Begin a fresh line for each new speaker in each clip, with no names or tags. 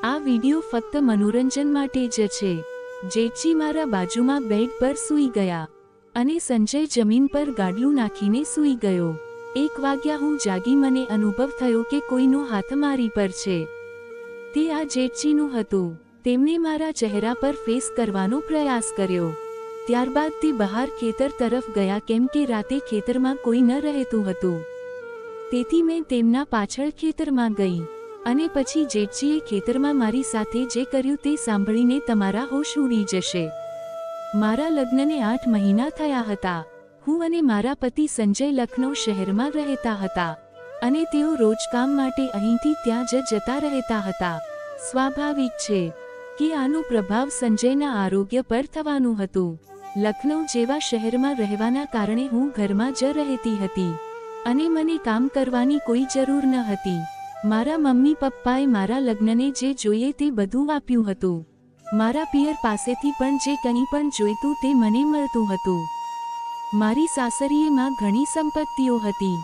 આ વિડિયો ફક્ત મનોરંજન માટે જ છે। જેઠજી મારા બાજુમાં બેડ પર સૂઈ ગયા અને સંજય જમીન પર ગાડલું નાખીને સૂઈ ગયો। 1 વાગ્યા હું જાગી, મને અનુભવ થયો કે કોઈનો હાથ મારી પર છે। તે આ જેઠજીનું હતું। તેમણે મારા ચહેરા પર ફેસ કરવાનો પ્રયાસ કર્યો। ત્યારબાદ તે બહાર ખેતર તરફ ગયા, કેમ કે રાતે ખેતરમાં કોઈ ન રહેતું હતું। તેથી મેં તેમના પાછળ ખેતરમાં ગઈ અને પછી જેઠજીએ ખેતરમાં મારી સાથે જે કર્યું તે સાંભળીને તમારા હોશ ઉડી જશે। મારા લગ્નને 8 મહિના થયા હતા। હું અને મારા પતિ સંજય લખનૌ શહેરમાં રહેતા હતા અને તેઓ રોજ કામ માટે અહીંથી ત્યાં જ જતા રહેતા હતા। સ્વાભાવિક છે કે આનો પ્રભાવ સંજયના આરોગ્ય પર થવાનું હતું। લખનૌ જેવા શહેરમાં રહેવાના કારણે હું ઘરમાં જ રહેતી હતી અને મને કામ કરવાની કોઈ જરૂર ન હતી। મારા મમ્મી પપ્પાએ મારા લગ્નને જે જોઈએ તે બધું આપ્યું હતું। મારા પિયર પાસેથી પણ જે કંઈ પણ જોઈતું તે મને મળતું હતું। મારી સાસરીએમાં ઘણી સંપત્તિઓ હતી।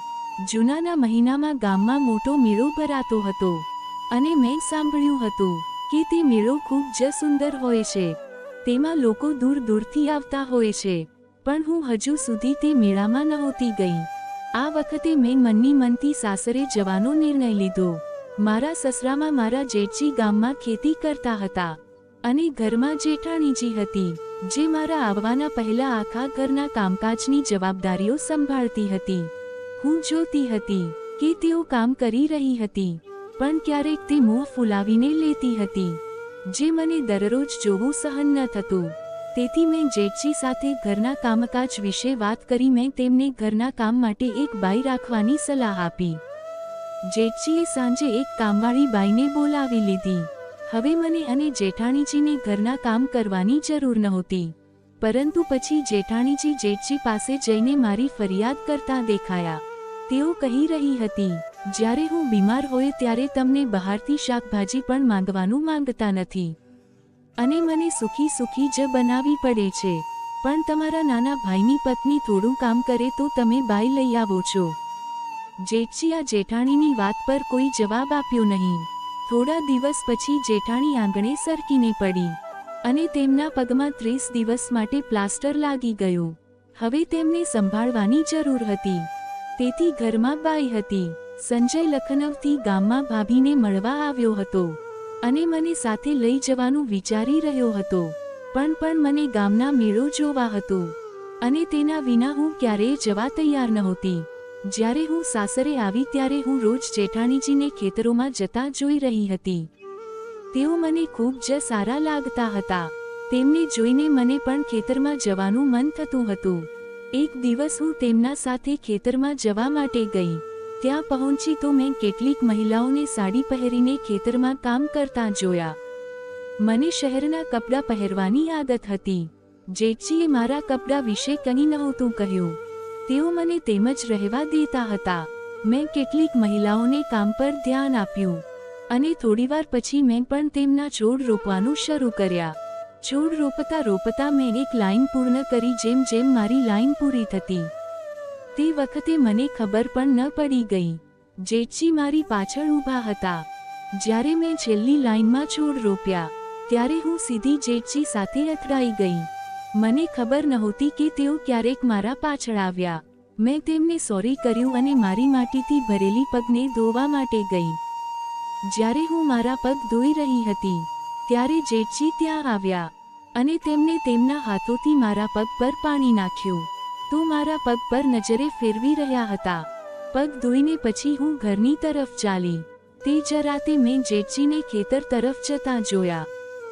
જૂનાના મહિનામાં ગામમાં મોટો મેળો ભરાતો હતો અને મેં સાંભળ્યું હતું કે તે મેળો ખૂબ જ સુંદર હોય છે। તેમાં લોકો દૂર દૂરથી આવતા હોય છે, પણ હું હજુ સુધી તે મેળામાં નહોતી ગઈ। આ વખતે મેં મનની મનથી સાસરે જવાનો નિર્ણય લીધો। મારા સસરામાં મારા જેઠજી ગામમાં ખેતી કરતા હતા અને ઘરમાં જેઠાણીજી હતી, જે મારા આવવાના પહેલા આખા ઘરના કામકાજની જવાબદારીઓ સંભાળતી હતી। હું જોતી હતી કે તેઓ કામ કરી રહી હતી, પણ ક્યારેક તે મોં ફૂલાવીને લેતી હતી, જે મને દરરોજ જોવું સહન ન થતું। તેથી મેં જેઠજી સાથે ઘરના કામકાજ વિશે વાત કરી। મેં તેમને ઘરના કામ માટે એક બાઈ રાખવાની સલાહ આપી। જેઠજીએ સાંજે એક કામવાળી બાઈને બોલાવી લીધી। હવે મને અને જેઠાણીજીને ઘરના કામ કરવાની જરૂર નહોતી, પરંતુ પછી જેઠાણીજી જેઠજી પાસે જઈને મારી ફરિયાદ કરતા દેખાયા। તેઓ કહી રહી હતી, જ્યારે હું બીમાર હોય ત્યારે તમને બહારથી શાકભાજી પણ માંગવાનું માંગતા નથી અને મને સુખી સુખી જ બનાવી પડે છે, પણ તમારા નાના ભાઈની પત્ની થોડું કામ કરે તો તમે બાઈ લઈ આવો છો। જેઠજી આ જેઠાણીની વાત પર કોઈ જવાબ આપ્યો નહીં। થોડા દિવસ પછી જેઠાણી આંગણે સરકીને પડી અને તેમના પગમાં 30 દિવસ માટે પ્લાસ્ટર લાગી ગયું। હવે તેમને સંભાળવાની જરૂર હતી, તેથી ઘરમાં બાઈ હતી। સંજય લખનૌથી ગામમાં ભાભીને મળવા આવ્યો હતો અને મને સાથે લઈ જવાનું વિચારી રહ્યો હતો, પણ મને ગામના મેળો જોવા હતો અને તેના વિના હું ક્યારેય જવા તૈયાર નહોતી। જ્યારે હું સાસરે આવી ત્યારે હું રોજ જેઠાણીજીને ખેતરોમાં જતા જોઈ રહી હતી। તેઓ મને ખૂબ જ સારા લાગતા હતા। તેમને જોઈને મને પણ ખેતરમાં જવાનું મન થતું હતું। એક દિવસ હું તેમના સાથે ખેતરમાં જવા માટે ગઈ। ત્યાં પહોંચી તો મેં કેટલીક મહિલાઓને સાડી પહેરીને ખેતરમાં કામ કરતા જોયા। મને શહેરના કપડાં પહેરવાની આદત હતી। જેઠજીએ મારા કપડાં વિશે કંઈ નહોતું કહ્યું। તેઓ મને તેમ જ રહેવા દેતા હતા। મેં કેટલીક મહિલાઓને કામ પર ધ્યાન આપ્યું અને થોડીવાર પછી મેં પણ તેમના છોડ રોપવાનું શરૂ કર્યા। છોડ રોપતા રોપતા મેં એક લાઈન પૂર્ણ કરી। જેમ જેમ મારી લાઈન પૂરી થતી તે વખતે મને ખબર પણ ન પડી ગઈ। જેઠજી મારી પાછળ ઊભા હતા। જ્યારે મેં છેલ્લી લાઈનમાં છોડ રોપ્યા ત્યારે હું સીધી જેઠજી સાથે અથડાઈ ગઈ। મને ખબર નહોતી કે તેઓ ક્યારેક મારા પાછળ આવ્યા। મેં તેમને સોરી કર્યું અને મારી માટીથી ભરેલી પગને ધોવા માટે ગઈ। જ્યારે હું મારા પગ ધોઈ રહી હતી ત્યારે જેઠજી ત્યાં આવ્યા અને તેમને તેમના હાથોથી મારા પગ પર પાણી નાખ્યું તો મારા પગ પર નજરે ફેરવી રહ્યા હતા। પગ ધોઈને પછી હું ઘરની તરફ ચાલી। તે જ રાતે મેં જેઠજીને ખેતર તરફ જતા જોયા।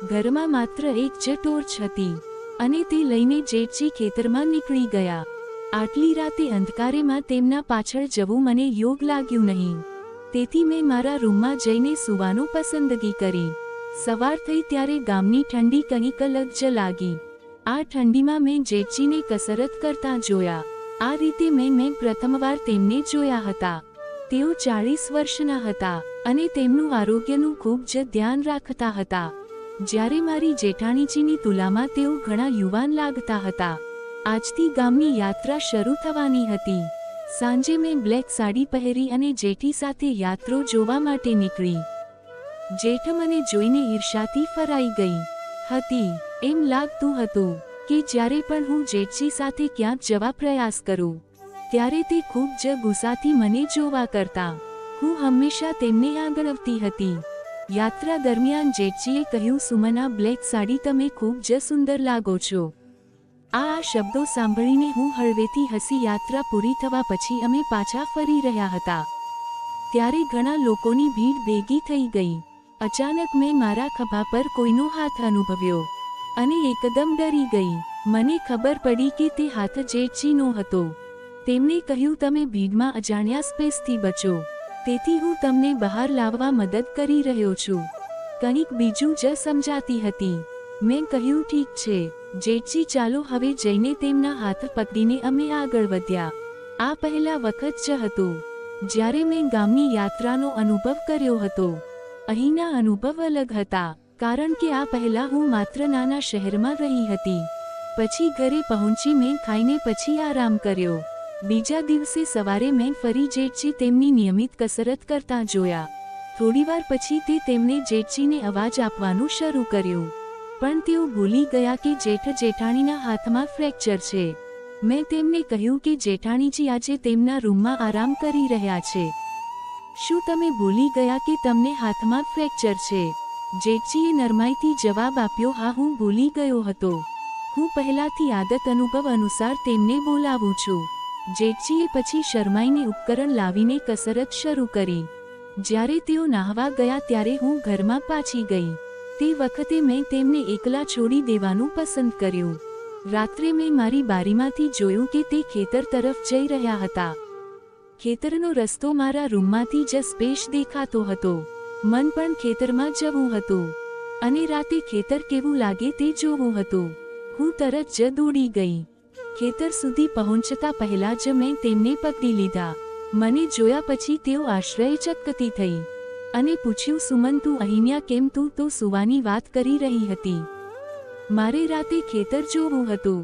ઘરમાં માત્ર એક જ ટોર્ચ હતી અને તે લઈને જેઠજી ખેતરમાં નીકળી ગયા। આટલી રાતે અંધકારેમાં તેમના પાછળ જવું મને યોગ લાગ્યું નહીં, તેથી મેં મારા રૂમમાં જઈને સૂવાનું પસંદગી કરી। સવાર થઈ ત્યારે ગામની ઠંડી કંઈક અલગ જ લાગી। આ ઠંડીમાં મેં જેઠજીને કસરત કરતા જોયા। આ રીતે મેં પ્રથમવાર તેમને જોયા હતા। તેઓ 40 વર્ષના હતા અને તેમનું આરોગ્યનું ખૂબ જ ધ્યાન રાખતા હતા। જ્યારે મારી જેઠાણીજીની તુલનામાં તેઓ ઘણા યુવાન લાગતા હતા। આજથી ગામની યાત્રા શરૂ થવાની હતી। સાંજે મેં બ્લેક સાડી પહેરી અને જેઠી સાથે યાત્રા જોવા માટે નીકળી। જેઠ મને જોઈને ઈર્ષાથી ફરાઈ ગઈ હતી. એમ લાગતું હતું કે જ્યારે પણ હું જેઠજી સાથે ક્યાંક જવા પ્રયાસ કરું ત્યારે તે ખૂબ જ ગુસ્સાથી મને જોવા કરતા. હું હંમેશા તેમને આગળવતી હતી. યાત્રા દરમિયાન જેઠજીએ કહ્યું, સુમના, બ્લેક સાડી તમે ખૂબ જ સુંદર લાગો છો. આ શબ્દો સાંભળીને હું હળવેથી હસી. યાત્રા પૂરી થવા પછી અમે પાછા ફરી રહ્યા હતા ત્યારે ઘણા લોકોની ભીડ ભેગી થઈ ગઈ. અચાનક મેં મારા ખભા પર કોઈનો હાથ અનુભવ્યો અને એકદમ ડરી ગઈ. મને ખબર પડી કે તે હાથ જેઠજીનો હતો. તેમણે કહ્યું, તમે ભીડમાં અજાણ્યા સ્પેસથી બચો, તેથી હું તમને બહાર લાવવા મદદ કરી રહ્યો છું. કંઈક બીજું જ સમજાતી હતી. મેં કહ્યું, ઠીક છે જેઠજી, ચાલો હવે જઈને. તેમના હાથ પકડીને અમે આગળ વધ્યા. આ પહેલા વખત જ હતું જ્યારે મેં ગામની યાત્રાનો અનુભવ કર્યો હતો. અહીંના અનુભવ અલગ હતા કારણ કે આ પહેલા હું માત્ર નાના શહેરમાં રહી હતી. પછી ઘરે પહોંચી મેં ખાઈને પછી આરામ કર્યો. બીજા દિવસે સવારે મેં ફરી જેઠજી તેમની નિયમિત કસરત કરતા જોયા. થોડીવાર પછી તે તેમણે જેઠજીને અવાજ આપવાનું શરૂ કર્યું, પણ તેઓ ભૂલી ગયા કે જેઠાણીના હાથમાં ફ્રેક્ચર છે. મેં તેમને કહ્યું કે જેઠાણીજી આજે તેમના રૂમમાં આરામ કરી રહ્યા છે. શું તમે ભૂલી ગયા કે તમને હાથમાં ફ્રેક્ચર છે? જેઠજીએ નરમાઈથી જવાબ આપ્યો, હા, હું ભૂલી ગયો હતો. હું પહેલાથી આદત અનુભવ અનુસાર તેમને બોલાવું છું. જેઠજીએ પછી શરમાઈને ઉપકરણ લાવીને કસરત શરૂ કરી. જ્યારે તેઓ નાહવા ગયા ત્યારે હું ઘરમાં પાછી ગઈ. તે વખતે મેં તેમને એકલા છોડી દેવાનું પસંદ કર્યું. રાત્રે મેં મારી બારીમાંથી જોયું કે તે ખેતર તરફ જઈ રહ્યા હતા. ખેતરનો રસ્તો મારા રૂમમાંથી જ સ્પેશ દેખાતો હતો. મન પણ ખેતરમાં જવું હતું અને રાતે ખેતર કેવું લાગે તે જોવું હતું. હું તરત જ દોડી ગઈ. ખેતર સુધી પહોંચતા પહેલા જ મેં તેમને પકડી લીધા. મને જોયા પછી તેઓ આશ્ચર્યચકિત થઈ અને પૂછ્યું, સુમન, તું અહીંયા કેમ? તું તો સુવાની વાત કરી રહી હતી. મારે રાતે ખેતર જોવું હતું,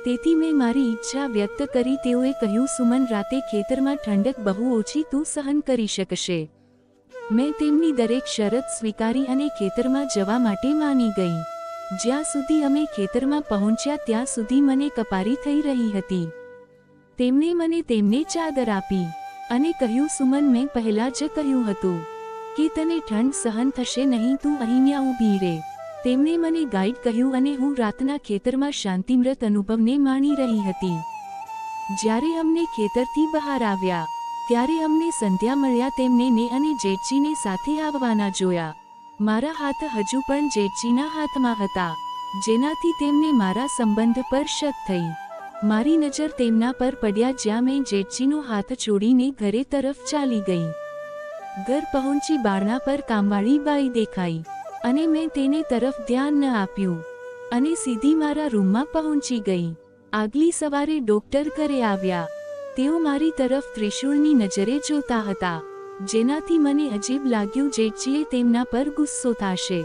તેથી મેં મારી ઈચ્છા વ્યક્ત કરી. તેઓએ કહ્યું, સુમન, રાતે ખેતરમાં ઠંડક બહુ ઓછી તું સહન કરી શકશે. મેં તેમની દરેક શરત સ્વીકારી અને ખેતરમાં જવા માટે માની ગઈ. જ્યાં સુધી અમે ખેતરમાં પહોંચ્યા ત્યાં સુધી મને કપારી થઈ રહી હતી. તેમણે મને તેમની ચાદર આપી અને કહ્યું, સુમન, મેં પહેલા જ કહ્યું હતું કે તને ઠંડ સહન થશે નહીં, તું અહીંયા ઊભી રહે. તેમણે મને ગાઈડ કહ્યું અને હું રાતના ખેતરમાં શાંતિમૃત અનુભવને માણી રહી હતી. જ્યારે અમને ખેતરથી બહાર આવ્યા ત્યારે અમને સંધ્યા મળ્યા. તેમને ને અને જેઠજીને સાથે આવવાના જોયા. મારા હાથ હજુ પણ જેઠજીના હાથમાં હતા, જેનાથી તેમને મારા સંબંધ પર શક થઈ. મારી નજર તેમના પર પડ્યા જ્યાં મેં જેઠજીનો હાથ છોડીને ઘરે તરફ ચાલી ગઈ. ઘર પહોંચી બારણા પર કામવાળી બાઈ દેખાઈ અને મેં તેને તરફ ધ્યાન ન આપ્યું અને સીધી મારા રૂમમાં પહોંચી ગઈ. આગલી સવારે ડોક્ટર ઘરે આવ્યા. તેઓ મારી તરફ ત્રિશૂળની નજરે જોતા હતા, જેનાથી મને અજીબ લાગ્યું. જેઠજીએ તેમના પર ગુસ્સો થશે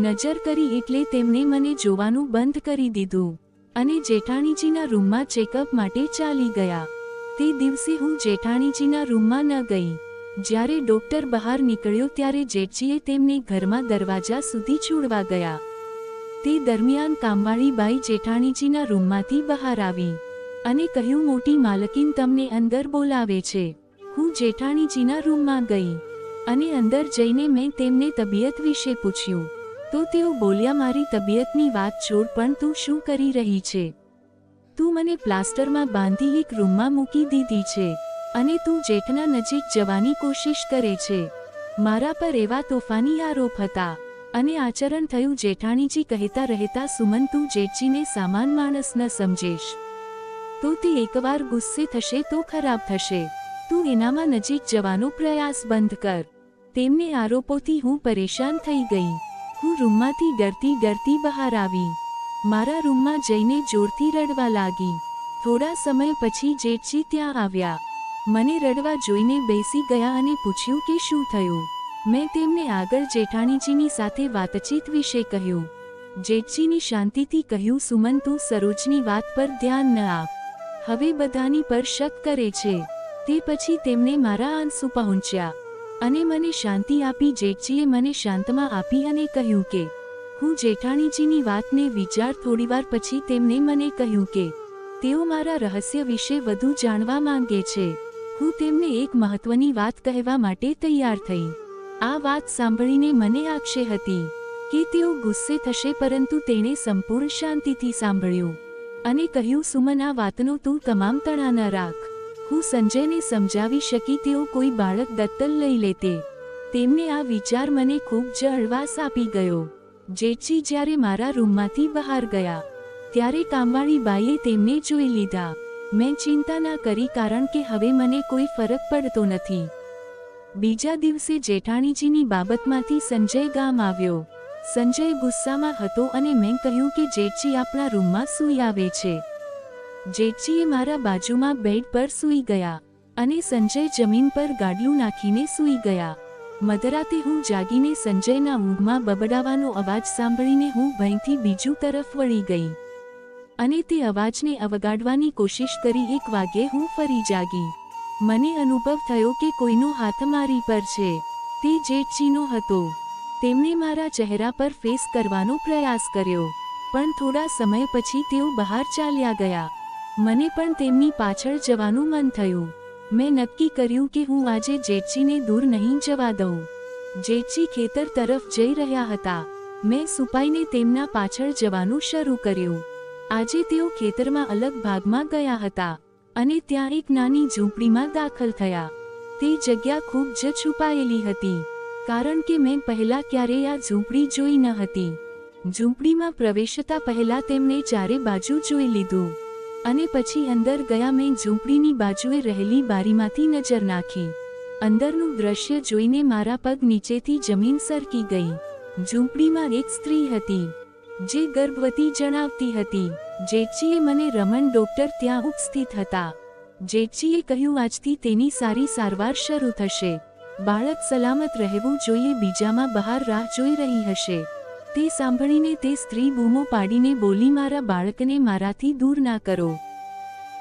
નજર કરી એટલે તેમણે મને જોવાનું બંધ કરી દીધું અને જેઠાણીજીના રૂમમાં ચેકઅપ માટે ચાલી ગયા. તે દિવસે હું જેઠાણીજીના રૂમમાં ન ગઈ. જ્યારે ડોક્ટર બહાર નીકળ્યો ત્યારે જેઠજીએ તેમને ઘરમાં દરવાજા સુધી છોડવા ગયા. તે દરમિયાન કામવાળી બાઈ જેઠાણીજીના રૂમમાંથી બહાર આવી અને કહ્યું, મોટી માલકીન તમને અંદર બોલાવે છે. હું જેઠાણીજીના રૂમમાં ગઈ અને અંદર જઈને મેં તેમને તબિયત વિશે પૂછ્યું તો તેઓ બોલ્યા, મારી તબિયતની વાત છોડ, પણ તું શું કરી રહી છે? તું મને પ્લાસ્ટરમાં બાંધી એક રૂમમાં મૂકી દીધી છે અને તું જેઠના નજીક જવાની કોશિશ કરે છે. મારા પર એવા તોફાની આરોપ હતા અને આચરણ થયું. જેઠાણીજી કહેતા રહેતા, સુમન, તું જેઠજીને સામાન માણસ ન સમજેશ તો તે એકવાર ગુસ્સે થશે તો ખરાબ થશે. તું એનામાં નજીક જવાનો પ્રયાસ બંધ કર. તેમને આરોપોથી હું પરેશાન થઈ ગઈ. હું રૂમમાંથી ડરતી બહાર આવી. મારા રૂમમાં જઈને જોરથી રડવા લાગી. થોડા સમય પછી જેઠજી ત્યાં આવ્યા. મને રડવા જોઈને બેસી ગયા અને પૂછ્યું કે શું થયું. મેં તેમને આગળ જેઠાણીજીની સાથે વાતચીત વિશે કહ્યું. જેઠજીની શાંતિથી કહ્યું, સુમન, તું સરોજની વાત પર ધ્યાન ન આપ. હવે બધાની પર શક કરે છે. તે પછી તેમને મારા આંસુ પહોંચ્યા. અને મને શાંતિ આપી. જેઠજીએ મને શાંતમાં આપી અને કહ્યું કે હું જેઠાણીજીની વાતને વિચાર. થોડીવાર પછી તેમણે મને કહ્યું કે તેઓ મારા રહસ્ય વિશે વધુ જાણવા માંગે છે. હું તેમને એક મહત્વની વાત કહેવા માટે તૈયાર થઈ. આ વાત સાંભળીને મને આક્ષેપ હતી કે તેઓ ગુસ્સે થશે, પરંતુ તેણે સંપૂર્ણ શાંતિથી સાંભળ્યું અને કહ્યું, સુમન, આ વાતનો તું તમામ તણા ન રાખ. હું સંજયને સમજાવી શકી તેઓ કોઈ બાળક દત્તક લઈ લેતે. તેમને આ વિચાર મને ખૂબ જ હળવાશ આપી ગયો. જેઠજી જ્યારે મારા રૂમમાંથી બહાર ગયા ત્યારે કામવાળી બાઈએ તેમને જોઈ લીધા. મેં ચિંતા ના કરી, કારણ કે હવે મને કોઈ ફરક પડતો નથી. બીજા દિવસે જેઠાણીજીની બાબતમાંથી સંજય ગામ આવ્યો. સંજય ગુસ્સામાં હતો અને મેં કહ્યું કે જેઠજી આપણા રૂમમાં સૂઈ આવે છે. જેઠજીએ મારા બાજુમાં બેડ પર સૂઈ ગયા અને સંજય જમીન પર ગાડલું નાખીને સૂઈ ગયા. મધરાતે હું જાગીને સંજયના ઊંઘમાં બબડાવાનો અવાજ સાંભળીને હું ભયથી બીજું તરફ વળી ગઈ અને તે અવાજને અવગાડવાની કોશિશ કરી. 1 વાગ્યે હું ફરી જાગી. મને અનુભવ થયો કે કોઈનો હાથ મારી પર છે. તે જેઠજીનો હતો. તેમણે મારા ચહેરા પર ફેસ કરવાનો પ્રયાસ કર્યો, પણ થોડા સમય પછી તેઓ બહાર ચાલ્યા ગયા. મને પણ તેમની પાછળ જવાનું મન થયું. મેં નક્કી કર્યું કે હું આજે જેઠજીને દૂર નહીં જવા દઉં. જેઠજી ખેતર તરફ જઈ રહ્યા હતા. મેં છુપાઈને તેમના પાછળ જવાનું શરૂ કર્યું. આજે તેઓ ખેતરમાં અલગ ભાગમાં ગયા હતા અને ત્યાં એક નાની ઝૂંપડીમાં દાખલ થયા. તે જગ્યા ખૂબ જ છુપાયેલી હતી, કારણ કે મેં પહેલા ક્યારેય આ ઝૂંપડી જોઈ ન હતી. ઝૂંપડીમાં પ્રવેશતા પહેલા તેમણે ચારે બાજુ જોઈ લીધું અને પછી અંદર ગયા. મેં ઝૂંપડીની બાજુએ રહેલી બારીમાંથી નજર નાખી. અંદરનું દ્રશ્ય જોઈને મારા પગ નીચેથી જમીન સરકી ગઈ. ઝૂંપડીમાં એક સ્ત્રી હતી જે ગર્ભવતી જણાવતી હતી. જેઠજીએ મને રમણ ડોક્ટર ત્યાં ઉપસ્થિત હતા. જેઠજીએ કહ્યું, આજથી તેની સારી સારવાર શરૂ થશે. બાળક સલામત રહેવું જોઈએ, બીજામાં બહાર રાહ જોઈ રહી હશે. તે સાંભળીને તે સ્ત્રી બૂમો પાડીને બોલી, મારા બાળકને મારાથી દૂર ના કરો,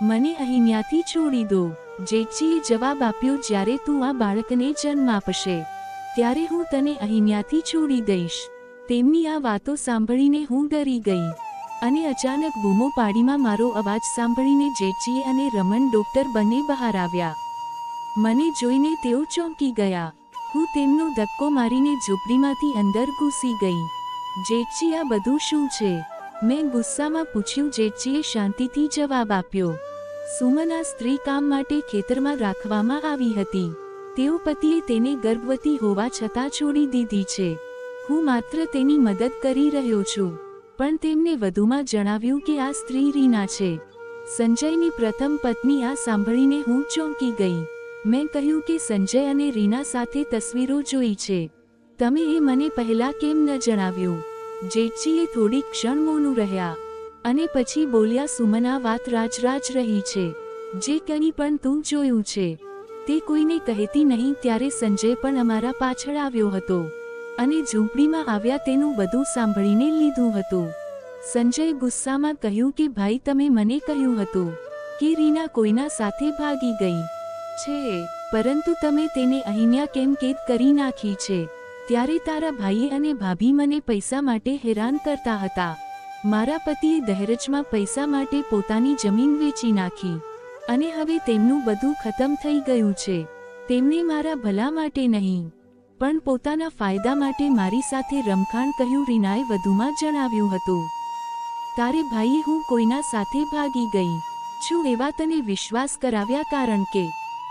મને અહીંયાથી છોડી દો. જેઠજીએ જવાબ આપ્યો, જ્યારે તું આ બાળકને જન્મ આપશે ત્યારે હું તને અહીંયાથી છોડી દઈશ. તેમની આ વાતો સાંભળીને હું ડરી ગઈ અને અચાનક બૂમો પાડીમાં મારો અવાજ સાંભળીને જેઠજી અને રમણ ડોક્ટર બંને બહાર આવ્યા. મને જોઈને તેઓ ચોંકી ગયા. હું તેમનો ધક્કો મારીને ઝૂંપડીમાંથી અંદર ઘૂસી ગઈ. જેઠજી, આ બધું શું છે? મેં ગુસ્સામાં પૂછ્યું. જેઠજીએ શાંતિથી જવાબ આપ્યો, સુમન, આ સ્ત્રી કામ માટે ખેતરમાં રાખવામાં આવી હતી. તેઓ પતિએ તેને ગર્ભવતી હોવા છતાં છોડી દીધી છે. હું માત્ર તેની મદદ કરી રહ્યો છું. પણ તેમને વધુમાં જણાવ્યું કે આ સ્ત્રી રીના છે, સંજયની પ્રથમ પત્ની. આ સાંભળીને હું ચોંકી ગઈ. મેં કહ્યું કે સંજય અને રીના સાથે તસવીરો જોઈ છે. તમે એ મને પહેલા કેમ ન જણાવ્યું? જેઠજીએ થોડીક ક્ષણ મૌન રહ્યા અને પછી બોલ્યા, સુમન, આ વાત રાજ રહી છે. જે કંઈ પણ તું જોયું છે તે કોઈને કહેતી નહીં. ત્યારે સંજય પણ અમારા પાછળ આવ્યો હતો અને ઝૂંપડીમાં આવ્યા તેનું બધું સાંભળીને લીધું હતું. સંજય ગુસ્સામાં કહ્યું કે ભાઈ, તમે મને કહ્યું હતું કે રીના કોઈના સાથે ભાગી ગઈ છે, પરંતુ તમે તેને અહીંયા કેમ કેદ કરી નાખી છે? ત્યારે તારા ભાઈએ અને ભાભી મને પૈસા માટે હેરાન કરતા હતા. મારા પતિએ દહેજમાં પૈસા માટે પોતાની જમીન વેચી નાખી અને હવે તેમનું બધું ખતમ થઈ ગયું છે. તેમને મારા ભલા માટે નહીં પણ પોતાના ફાયદા માટે મારી સાથે રમખાણ કર્યું. રીનાએ વધુમાં જણાવ્યું હતું, તારે ભાઈએ હું કોઈના સાથે ભાગી ગઈ છું એવા તને વિશ્વાસ કરાવ્યા, કારણ કે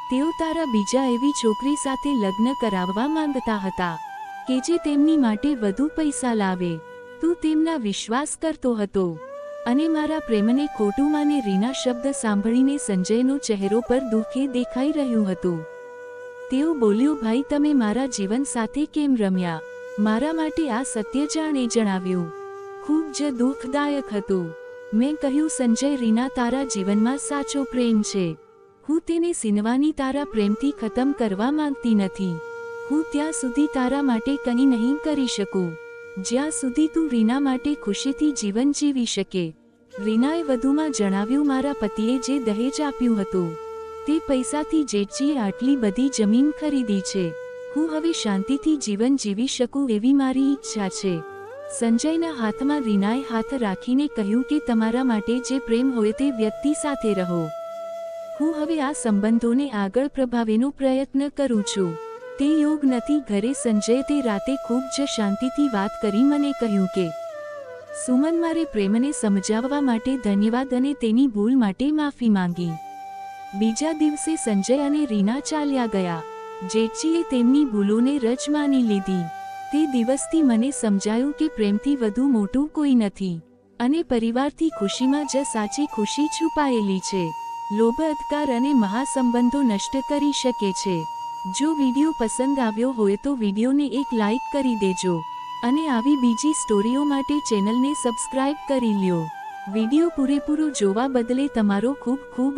તેઓ તારા બીજા એવી છોકરી સાથે લગ્ન કરાવવા માંગતા હતા કે જે તેમની માટે વધુ પૈસા લાવે. તું તેમના વિશ્વાસ કરતો હતો અને મારા પ્રેમને ખોટું માને. રીના શબ્દ સાંભળીને સંજયનો ચહેરો પર દુઃખે દેખાઈ રહ્યું હતું. તેઓ બોલ્યો, ભાઈ, તમે મારા જીવન સાથે કેમ રમ્યા? મારા માટે આ સત્ય જાણે જણાવ્યું ખૂબ જ દુઃખદાયક હતું. મેં કહ્યું, સંજય, રીના તારા જીવનમાં સાચો પ્રેમ છે. હું તેને સીનવાની તારા પ્રેમથી ખતમ કરવા માંગતી નથી. હું ત્યાં સુધી તારા માટે કંઈ નહીં કરી શકું જ્યાં સુધી તું રીના માટે ખુશીથી જીવન જીવી શકે. રીનાએ વધુમાં જણાવ્યું, મારા પતિએ જે દહેજ આપ્યું હતું તે પૈસાથી જેઠજીએ આટલી બધી જમીન ખરીદી છે. હું હવે શાંતિથી જીવન જીવી શકું એવી મારી ઈચ્છા છે. સંજયના હાથમાં રીનાએ હાથ રાખીને કહ્યું કે તમારા માટે જે પ્રેમ હોય તે વ્યક્તિ સાથે રહો. હું હવે આ સંબંધોને આગળ પ્રભાવવાનો પ્રયત્ન કરું છું. તે યોગ નથી ઘરે. સંજયે તે રાતે ખૂબ જ શાંતિથી વાત કરી મને કહ્યું કે સુમન, મારે પ્રેમને સમજાવવા માટે ધન્યવાદ અને તેની ભૂલ માટે માફી માંગી. બીજા દિવસે સંજય અને રીના ચાલ્યા ગયા. જેઠજીએ તેમની ભૂલોને રજ માની લીધી. તે દિવસથી મને સમજાયું કે પ્રેમથી વધુ મોટું કોઈ નથી અને પરિવારથી ખુશીમાં જ સાચી ખુશી છુપાયેલી છે. લોભ, અધિકાર અને મહાસંબંધો નષ્ટ કરી શકે છે. જો વિડીયો પસંદ આવ્યો હોય તો વિડીયોને એક લાઇક કરી દેજો અને આવી બીજી સ્ટોરીઓ માટે ચેનલને સબસ્ક્રાઇબ કરી લ્યો. વિડીયો પૂરેપૂરો જોવા બદલે તમારો ખૂબ ખૂબ